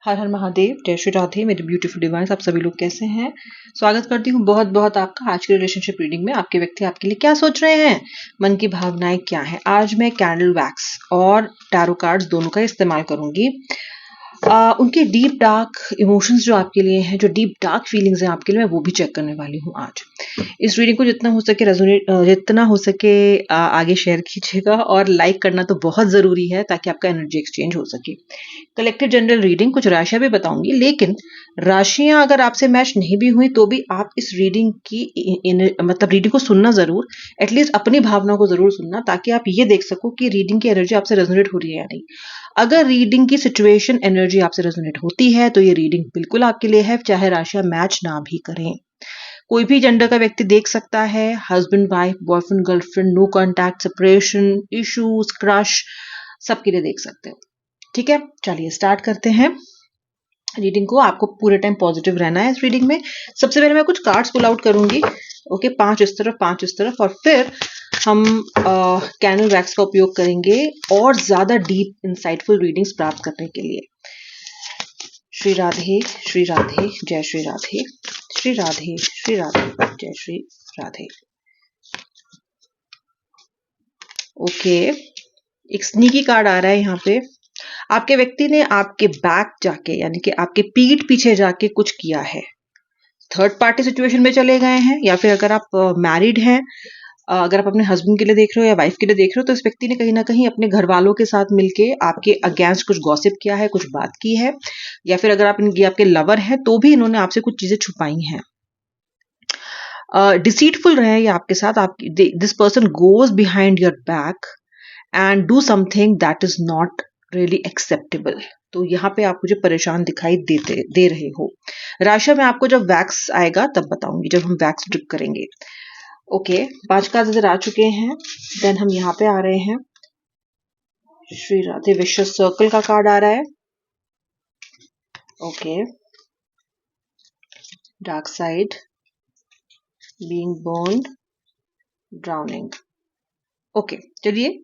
हर हर महादेव, जय श्री राधे मेरे beautiful device. आप सभी लोग कैसे हैं? स्वागत करती हूँ बहुत बहुत आपका आज की रिलेशनशिप रीडिंग में। आपके व्यक्ति आपके लिए क्या सोच रहे हैं, मन की भावनाएं क्या हैं। आज मैं कैंडल वैक्स और टैरो कार्ड्स दोनों का इस्तेमाल करूंगी। उनके डीप डार्क इमोशंस जो आपके लिए हैं, जो डीप डार्क फीलिंग्स हैं आपके लिए, मैं वो भी चेक करने वाली हूँ आज। इस रीडिंग को जितना हो सके आगे शेयर कीजिएगा और लाइक करना तो बहुत जरूरी है ताकि आपका एनर्जी एक्सचेंज हो सके। कलेक्टिव जनरल रीडिंग, कुछ राशियां भी बताऊंगी, लेकिन राशियां अगर आपसे मैच नहीं भी हुई तो भी आप इस रीडिंग की मतलब रीडिंग को सुनना जरूर, एटलीस्ट अपनी भावना को जरूर सुनना, ताकि आप ये देख सको कि रीडिंग की एनर्जी आपसे रेजोनेट हो रही है या नहीं। अगर रीडिंग की सिचुएशन एनर्जी आपसे रेजोनेट होती है तो ये रीडिंग बिल्कुल आपके लिए है, चाहे राशियां मैच ना भी करें। कोई भी जेंडर का व्यक्ति देख सकता है, husband wife, boyfriend girlfriend, no contact, separation, issues, crush, सबके लिए देख सकते हो। ठीक है, चलिए स्टार्ट करते हैं रीडिंग को। आपको पूरे टाइम पॉजिटिव रहना है इस रीडिंग में। सबसे पहले मैं कुछ कार्ड्स पुल आउट करूंगी, ओके, 5 इस तरफ 5 इस तरफ, और फिर हम कैंडल वैक्स का उपयोग करेंगे और ज्यादा डीप इंसाइटफुल रीडिंग्स प्राप्त करने के लिए। श्री राधे, जय श्री राधे, श्री राधे, जय श्री राधे। ओके, एक स्नीकी कार्ड आ रहा है यहाँ पे। आपके व्यक्ति ने आपके बैक जाके, यानी कि आपके पीठ पीछे जाके कुछ किया है। थर्ड पार्टी सिचुएशन में चले गए हैं, या फिर अगर आप मैरिड हैं, अगर आप अपने हस्बैंड के लिए देख रहे हो या वाइफ के लिए देख रहे हो, तो इस व्यक्ति ने कहीं ना कहीं अपने घर वालों के साथ मिलके आपके अगेंस्ट कुछ गॉसिप किया है, कुछ बात की है। या फिर अगर आप आपके लवर हैं तो भी इन्होंने आपसे कुछ चीजें छुपाई हैं। डिसीटफुल रहे ये आपके साथ। This person goes behind your back and do something that is not really acceptable. तो यहाँ पे आप मुझे परेशान दिखाई दे रहे हो। राशि में आपको जब वैक्स आएगा तब बताऊंगी, जब हम वैक्स ड्रिप करेंगे। ओके, 5 कार्ड इधर आ चुके हैं। देन हम यहाँ पे आ रहे हैं, श्री राधे विश्व सर्कल का कार्ड आ रहा है। Okay, dark side, being burned, drowning. Okay, चलिए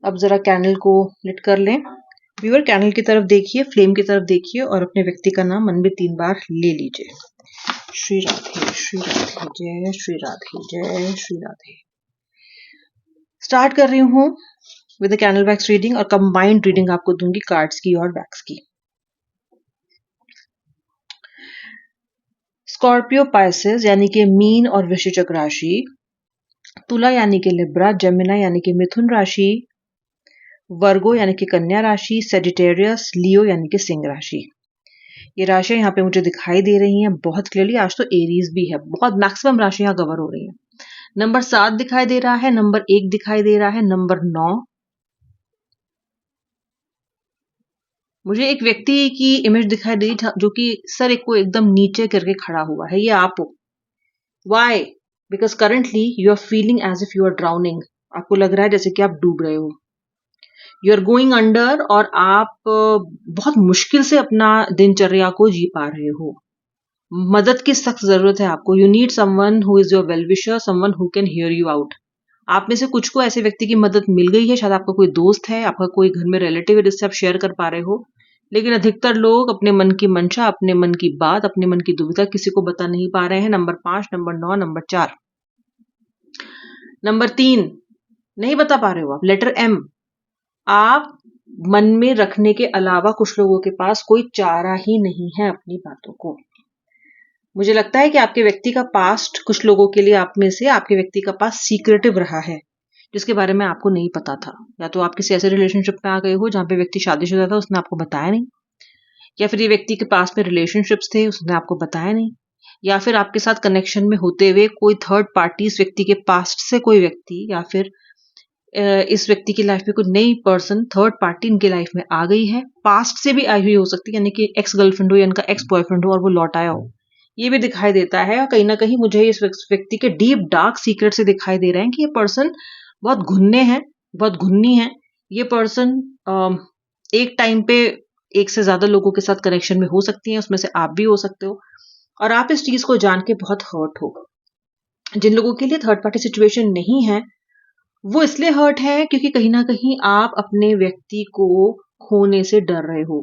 अब जरा कैंडल को लिट कर लें। व्यूअर, कैंडल की तरफ देखिए, फ्लेम की तरफ देखिए और अपने व्यक्ति का नाम मन में 3 बार ले लीजिए। श्री राधे, जय श्री राधे, जय श्री राधे। स्टार्ट कर रही हूँ विद कैंडल वैक्स रीडिंग, और कंबाइंड रीडिंग आपको दूंगी कार्ड्स की और वैक्स की। स्कॉर्पियो पाइसेस यानी कि मीन और वृश्चिक राशि, तुला यानी कि लिब्रा, जेमिना यानी कि मिथुन राशि, वर्गो यानी कि कन्या राशि, सेजिटेरियस, लियो यानी कि सिंह राशि। ये राशियां यहाँ पे मुझे दिखाई दे रही हैं बहुत क्लियरली। आज तो एरीज भी है, बहुत मैक्सिमम राशियां कवर हो रही हैं। नंबर 7 दिखाई दे रहा है, नंबर 1 दिखाई दे रहा है, नंबर 9। मुझे एक व्यक्ति की इमेज दिखाई दी जो कि सर एक को एकदम नीचे करके खड़ा हुआ है। ये आप हो। Why? Because currently you are feeling as if you are drowning. आपको लग रहा है जैसे कि आप डूब रहे हो, यू आर गोइंग अंडर, और आप बहुत मुश्किल से अपना दिनचर्या को जी पा रहे हो। मदद की सख्त जरूरत है आपको। You need someone who is your well wisher, someone who can hear you out. आप में से कुछ को ऐसे व्यक्ति की मदद मिल गई है। शायद आपका कोई दोस्त है, आपका कोई घर में रिलेटिव है जिससे आप शेयर कर पा रहे हो, लेकिन अधिकतर लोग अपने मन की मंशा, अपने मन की बात, अपने मन की दुविधा किसी को बता नहीं पा रहे हैं। नंबर 5, नंबर 9, नंबर 4, नंबर 3 नहीं बता पा रहे हो आप। लेटर M, आप मन में रखने के अलावा कुछ लोगों के पास कोई चारा ही नहीं है अपनी बातों को। मुझे लगता है कि आपके व्यक्ति का पास्ट कुछ लोगों के लिए, आप में से आपके व्यक्ति का पास्ट सीक्रेटिव रहा है, जिसके बारे में आपको नहीं पता था। या तो आप किसी ऐसे रिलेशनशिप में आ गए हो जहां पे व्यक्ति शादीशुदा था, उसने आपको बताया नहीं, या फिर ये व्यक्ति के पास में रिलेशनशिप्स थे, उसने आपको बताया नहीं, या फिर आपके साथ कनेक्शन में होते हुए कोई थर्ड पार्टी, इस व्यक्ति के पास्ट से कोई व्यक्ति, या फिर इस व्यक्ति की लाइफ में कोई नई पर्सन, थर्ड पार्टी इनकी लाइफ में आ गई है, पास्ट से भी आई हुई हो सकती है, यानी कि एक्स गर्लफ्रेंड हो या इनका एक्स बॉयफ्रेंड हो और वो लौट आया हो। ये भी दिखाई देता है, और कहीं ना कहीं मुझे इस व्यक्ति के डीप डार्क सीक्रेट से दिखाई दे रहे हैं कि ये पर्सन बहुत घुन्ने हैं, बहुत घुन्नी है। ये पर्सन एक टाइम पे एक से ज्यादा लोगों के साथ कनेक्शन में हो सकती है, उसमें से आप भी हो सकते हो, और आप इस चीज को जान के बहुत हर्ट हो। जिन लोगों के लिए थर्ड पार्टी सिचुएशन नहीं है, वो इसलिए हर्ट है क्योंकि कहीं ना कहीं आप अपने व्यक्ति को खोने से डर रहे हो,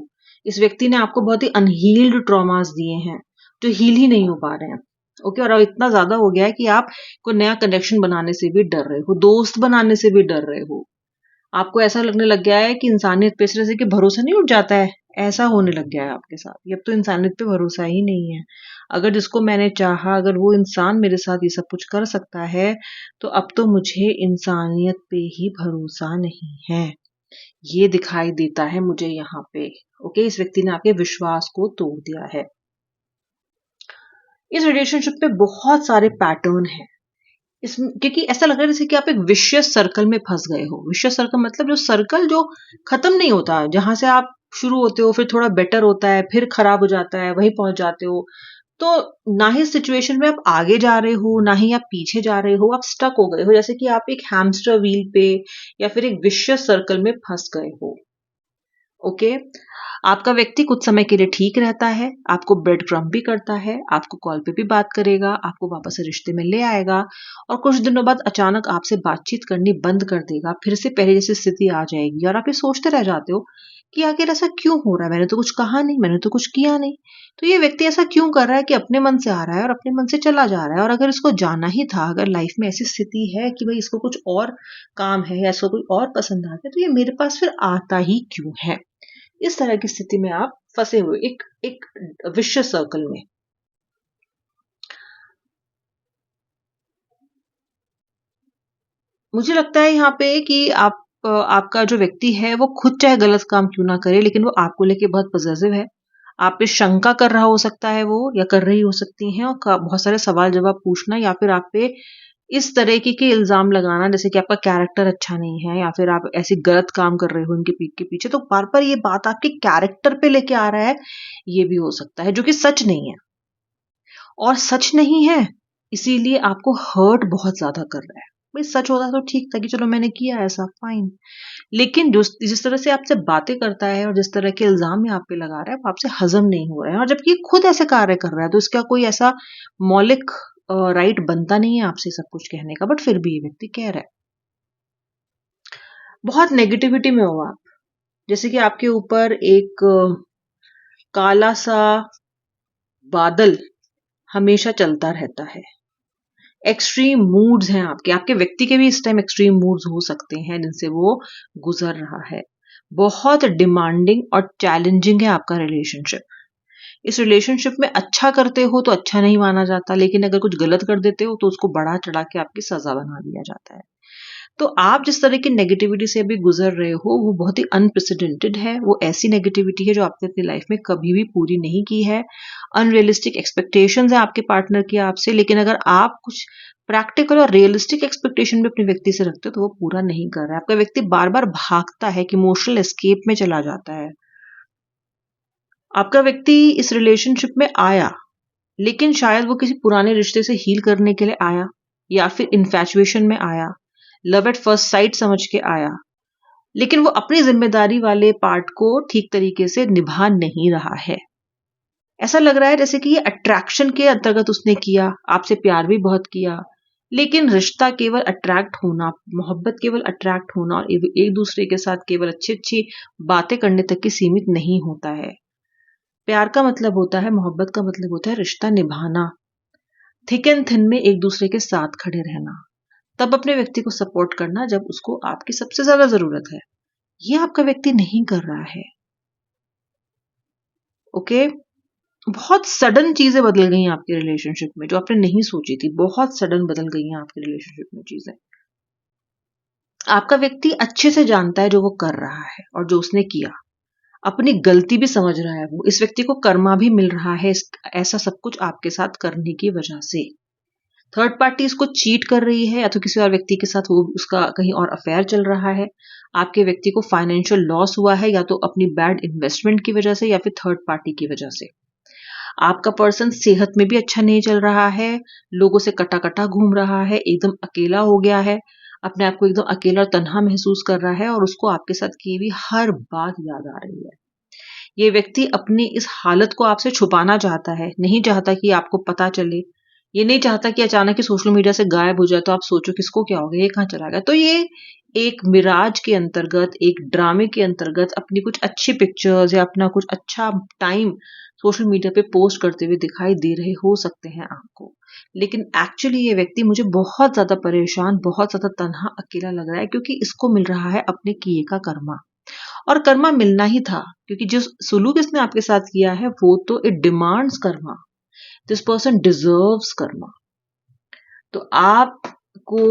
इस व्यक्ति ने आपको बहुत ही अनहील्ड ट्रॉमास दिए हैं जो हील ही नहीं हो पा रहे हैं। ओके, और अब इतना ज्यादा हो गया है कि आप कोई नया कनेक्शन बनाने से भी डर रहे हो, दोस्त बनाने से भी डर रहे हो। आपको ऐसा लगने लग गया है कि इंसानियत पे इस तरह से कि भरोसा नहीं उठ जाता है, ऐसा होने लग गया है आपके साथ। ये अब तो इंसानियत पे भरोसा ही नहीं है। अगर जिसको मैंने चाहा, अगर वो इंसान मेरे साथ ये सब कुछ कर सकता है, तो अब तो मुझे इंसानियत पे ही भरोसा नहीं है। ये दिखाई देता है मुझे यहाँ पे। ओके, इस व्यक्ति ने आपके विश्वास को तोड़ दिया है। इस रिलेशनशिप पे बहुत सारे पैटर्न हैं। क्योंकि ऐसा लग रहा है जैसे कि आप एक विशियस सर्कल में फंस गए हो। विशियस सर्कल मतलब जो सर्कल जो खत्म नहीं होता, जहां से आप शुरू होते हो, फिर थोड़ा बेटर होता है, फिर खराब हो जाता है, वहीं पहुंच जाते हो। तो ना ही सिचुएशन में आप आगे जा रहे हो, ना ही आप पीछे जा रहे हो, आप स्टक हो गए हो, जैसे कि आप एक हैमस्टर व्हील पे या फिर एक विशियस सर्कल में फंस गए हो। ओके, आपका व्यक्ति कुछ समय के लिए ठीक रहता है, आपको ब्रेड क्रम्ब भी करता है, आपको कॉल पे भी बात करेगा, आपको वापस से रिश्ते में ले आएगा, और कुछ दिनों बाद अचानक आपसे बातचीत करनी बंद कर देगा, फिर से पहले जैसी स्थिति आ जाएगी, और आप ये सोचते रह जाते हो कि आखिर ऐसा क्यों हो रहा है, मैंने तो कुछ कहा नहीं, मैंने तो कुछ किया नहीं। तो ये व्यक्ति ऐसा क्यों कर रहा है कि अपने मन से आ रहा है और अपने मन से चला जा रहा है। और अगर इसको जाना ही था, अगर लाइफ में ऐसी स्थिति है कि भाई इसको कुछ और काम है या इसको कोई और पसंद आ गया, तो ये मेरे पास फिर आता ही क्यों है। इस तरह की स्थिति में आप फंसे हुए एक एक विशियस सर्कल में। मुझे लगता है यहाँ पे कि आपका जो व्यक्ति है वो खुद चाहे गलत काम क्यों ना करे, लेकिन वो आपको लेके बहुत पॉजिटिव है। आप पे शंका कर रहा हो सकता है वो, या कर रही हो सकती हैं, और बहुत सारे सवाल जवाब पूछना, या फिर आप पे इस तरह के इल्जाम लगाना जैसे कि आपका कैरेक्टर अच्छा नहीं है, या फिर आप ऐसी गलत काम कर रहे हो इनके पीठ के पीछे। तो बार बार ये बात आपके कैरेक्टर पे लेके आ रहा है, ये भी हो सकता है, जो कि सच नहीं है। और सच नहीं है इसीलिए आपको हर्ट बहुत ज्यादा कर रहा है। भाई सच होता तो ठीक था कि चलो मैंने किया ऐसा, फाइन। लेकिन जिस तरह से आपसे बातें करता है और जिस तरह के इल्जाम ये आप पे लगा रहा है, वो आपसे हजम नहीं हो रहा है। और जबकि ये खुद ऐसे कार्य कर रहा है, तो इसका कोई ऐसा मौलिक राइट बनता नहीं है आपसे सब कुछ कहने का, बट फिर भी ये व्यक्ति कह रहा है। बहुत नेगेटिविटी में हो आप, जैसे कि आपके ऊपर एक काला सा बादल हमेशा चलता रहता है। एक्सट्रीम मूड्स हैं आपके, आपके व्यक्ति के भी इस टाइम एक्सट्रीम मूड्स हो सकते हैं जिनसे वो गुजर रहा है। बहुत डिमांडिंग और चैलेंजिंग है आपका रिलेशनशिप। इस रिलेशनशिप में अच्छा करते हो तो अच्छा नहीं माना जाता, लेकिन अगर कुछ गलत कर देते हो तो उसको बढ़ा चढ़ा के आपकी सजा बना दिया जाता है। तो आप जिस तरह की नेगेटिविटी से अभी गुजर रहे हो वो बहुत ही अनप्रेसिडेंटेड है। वो ऐसी नेगेटिविटी है जो आपने अपनी लाइफ में कभी भी पूरी नहीं की है। अनरियलिस्टिक एक्सपेक्टेशंस है आपके पार्टनर की आपसे, लेकिन अगर आप कुछ प्रैक्टिकल और रियलिस्टिक एक्सपेक्टेशन भी अपने व्यक्ति से रखते हो तो वो पूरा नहीं कर रहा है। आपका व्यक्ति बार बार भागता है कि इमोशनल एस्केप में चला जाता है। आपका व्यक्ति इस रिलेशनशिप में आया, लेकिन शायद वो किसी पुराने रिश्ते से हील करने के लिए आया, या फिर इन्फैचुएशन में आया, लव एट फर्स्ट साइट समझ के आया, लेकिन वो अपनी जिम्मेदारी वाले पार्ट को ठीक तरीके से निभा नहीं रहा है। ऐसा लग रहा है जैसे कि ये अट्रैक्शन के अंतर्गत उसने किया, आपसे प्यार भी बहुत किया, लेकिन रिश्ता केवल अट्रैक्ट होना, मोहब्बत केवल अट्रैक्ट होना और एक दूसरे के साथ केवल अच्छी अच्छी बातें करने तक की सीमित नहीं होता है। प्यार का मतलब होता है, मोहब्बत का मतलब होता है रिश्ता निभाना, थिक एंड थिन में एक दूसरे के साथ खड़े रहना, तब अपने व्यक्ति को सपोर्ट करना जब उसको आपकी सबसे ज्यादा जरूरत है। ये आपका व्यक्ति नहीं कर रहा है। ओके, बहुत सडन चीजें बदल गई हैं आपके रिलेशनशिप में, जो आपने नहीं सोची थी, बहुत सडन बदल गई हैं आपके रिलेशनशिप में चीजें। आपका व्यक्ति अच्छे से जानता है जो वो कर रहा है और जो उसने किया, अपनी गलती भी समझ रहा है। वो इस व्यक्ति को कर्मा भी मिल रहा है ऐसा सब कुछ आपके साथ करने की वजह से। थर्ड पार्टी इसको चीट कर रही है, या तो किसी और व्यक्ति के साथ वो उसका कहीं और अफेयर चल रहा है। आपके व्यक्ति को फाइनेंशियल लॉस हुआ है, या तो अपनी बैड इन्वेस्टमेंट की वजह से या फिर थर्ड पार्टी की वजह से। आपका पर्सन सेहत में भी अच्छा नहीं चल रहा है, लोगों से कटा कटा घूम रहा है, एकदम अकेला हो गया है, अपने आप को एकदम अकेला और तन्हा महसूस कर रहा है, और उसको आपके साथ की हुई हर बात याद आ रही है। ये व्यक्ति अपनी इस हालत को आपसे छुपाना चाहता है, नहीं चाहता कि आपको पता चले। ये नहीं चाहता कि अचानक ही सोशल मीडिया से गायब हो जाए तो आप सोचो किसको क्या हो गया, ये कहाँ चला गया। तो ये एक मिराज के अंतर्गत, एक ड्रामे के अंतर्गत अपनी कुछ अच्छी पिक्चर्स या अपना कुछ अच्छा टाइम सोशल मीडिया पे पोस्ट करते हुए दिखाई दे रहे हो सकते हैं आपको, लेकिन एक्चुअली ये व्यक्ति मुझे बहुत ज्यादा परेशान, बहुत ज्यादा तन्हा अकेला लग रहा है, क्योंकि इसको मिल रहा है अपने किए का कर्मा। और कर्मा मिलना ही था, क्योंकि जो सुलूक इसने आपके साथ किया है वो तो it demands Karma. This person deserves Karma. तो आपको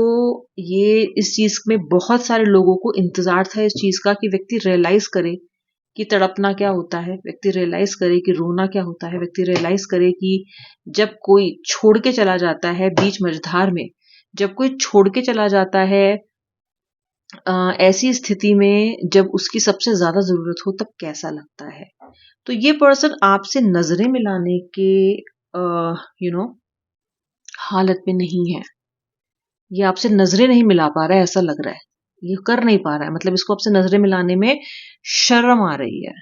ये इस चीज में बहुत सारे लोगों को इंतजार था इस चीज का, कि व्यक्ति रियलाइज करे कि तड़पना क्या होता है, व्यक्ति रियलाइज करे कि रोना क्या होता है, व्यक्ति रियलाइज करे कि जब कोई छोड़ के चला जाता है बीच मझधार में, जब कोई छोड़ के चला जाता है ऐसी स्थिति में जब उसकी सबसे ज्यादा जरूरत हो, तब कैसा लगता है। तो ये पर्सन आपसे नजरें मिलाने के हालत में नहीं है। ये आपसे नजरें नहीं मिला पा रहा है, ऐसा लग रहा है। ये कर नहीं पा रहा है, मतलब इसको आपसे नजरें मिलाने में शर्म आ रही है।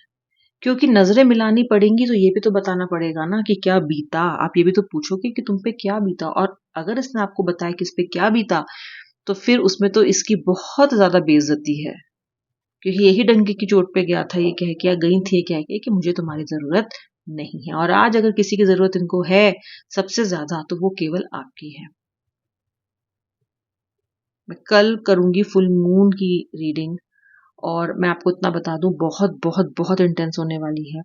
क्योंकि नजरें मिलानी पड़ेंगी तो ये भी तो बताना पड़ेगा ना कि क्या बीता। आप ये भी तो पूछोगे कि तुम पे क्या बीता, और अगर इसने आपको बताया कि इस पे क्या बीता, तो फिर उसमें तो इसकी बहुत ज्यादा बेइज्जती है। क्योंकि यही डंके की चोट पे गया था, ये कह के गई थी, कह के कि मुझे तुम्हारी जरूरत नहीं है। और आज अगर किसी की जरूरत इनको है सबसे ज्यादा, तो वो केवल आपकी है। मैं कल करूंगी फुल मून की रीडिंग, और मैं आपको इतना बता दूं, बहुत बहुत बहुत इंटेंस होने वाली है।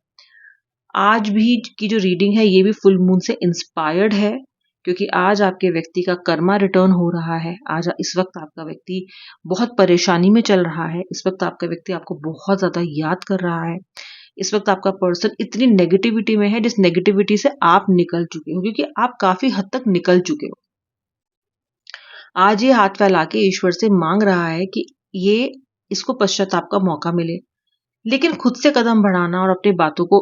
आज भी की जो रीडिंग है ये भी फुल मून से इंस्पायर्ड है, क्योंकि आज आपके व्यक्ति का कर्मा रिटर्न हो रहा है। आज इस वक्त आपका व्यक्ति बहुत परेशानी में चल रहा है। इस वक्त आपका व्यक्ति आपको बहुत ज्यादा याद कर रहा है। इस वक्त आपका पर्सन इतनी नेगेटिविटी में है, जिस नेगेटिविटी से आप निकल चुके हो, क्योंकि आप काफी हद तक निकल चुके हो। आज ये हाथ फैला के ईश्वर से मांग रहा है कि ये इसको पश्चाताप का मौका मिले, लेकिन खुद से कदम बढ़ाना और अपनी बातों को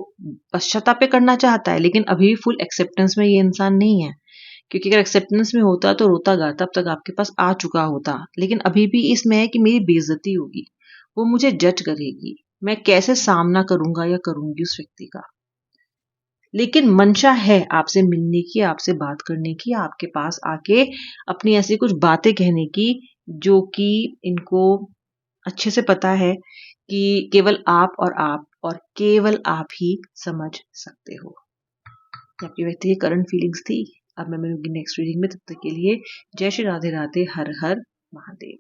पश्चाताप पे करना चाहता है, लेकिन अभी फुल एक्सेप्टेंस में ये इंसान नहीं है। क्योंकि अगर एक्सेप्टेंस में होता तो रोता गाता अब तक आपके पास आ चुका होता, लेकिन अभी भी इसमें है कि मेरी बेइज्जती होगी, वो मुझे जज करेगी, मैं कैसे सामना करूंगा या करूंगी उस व्यक्ति का। लेकिन मंशा है आपसे मिलने की, आपसे बात करने की, आपके पास आके अपनी ऐसी कुछ बातें कहने की, जो कि इनको अच्छे से पता है कि केवल आप और केवल आप ही समझ सकते हो। आपके व्यक्ति की करंट फीलिंग्स थी। अब मैं मिलूंगी नेक्स्ट रीडिंग में, तब तक के लिए जय श्री राधे राधे, हर हर महादेव।